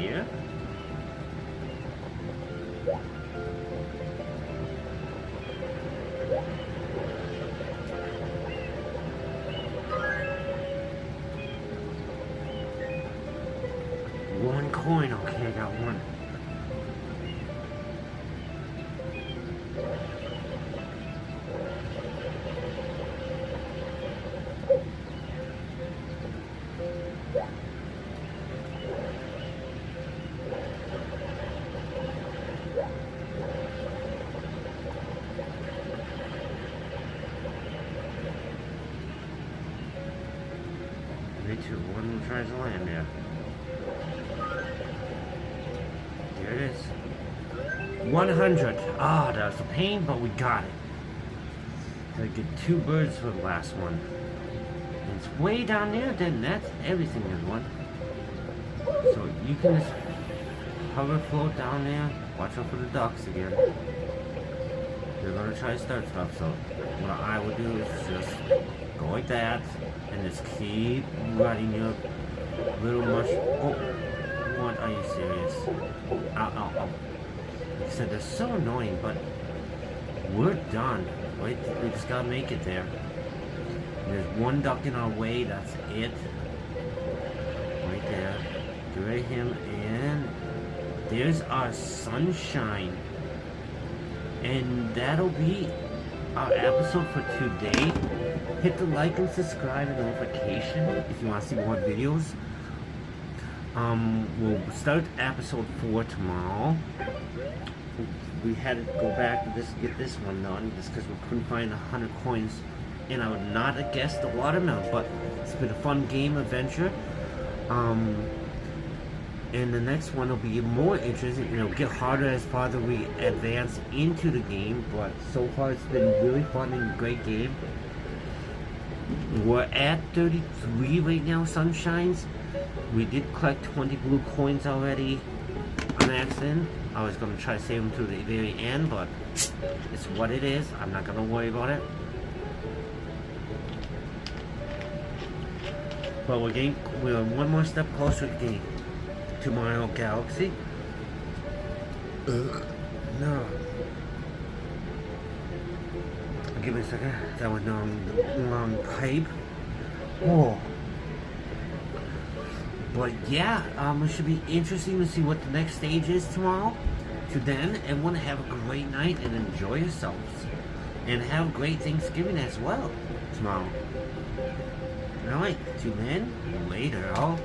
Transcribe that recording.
here. One coin, okay, I got one. Me too, one tries to land there. There it is. 100. Ah, that was a pain, but we got it. Gotta get 2 birds for the last one. And it's way down there, then that's everything is one. So you can just hover float down there. Watch out for the ducks again. They're gonna try to start stuff, so what I would do is just go like that and just keep running your little mush. Oh, what, are you serious? Ow, ow, ow. Like I said, they're so annoying, but we're done. Wait, we just gotta make it there. There's one duck in our way, that's it. Right there. Get rid of him, and there's our sunshine. And that'll be our episode for today. Hit the like and subscribe and notification if you want to see more videos. We'll start episode 4 tomorrow. We had to go back to get this one done just because we couldn't find 100 coins, and I would not have guessed the watermelon, but it's been a fun game adventure. And the next one will be more interesting. It'll get harder as farther we advance into the game, but so far it's been really fun and a great game. We're at 33 right now, sunshines. We did collect 20 blue coins already on accident. I was going to try to save them to the very end, but it's what it is. I'm not going to worry about it. But we're one more step closer to the Tomorrow Galaxy. No. Give me a second. That was long pipe. Oh. But yeah, it should be interesting to see what the next stage is tomorrow. To then, everyone have a great night and enjoy yourselves. And have a great Thanksgiving as well tomorrow. Alright, to then, later all.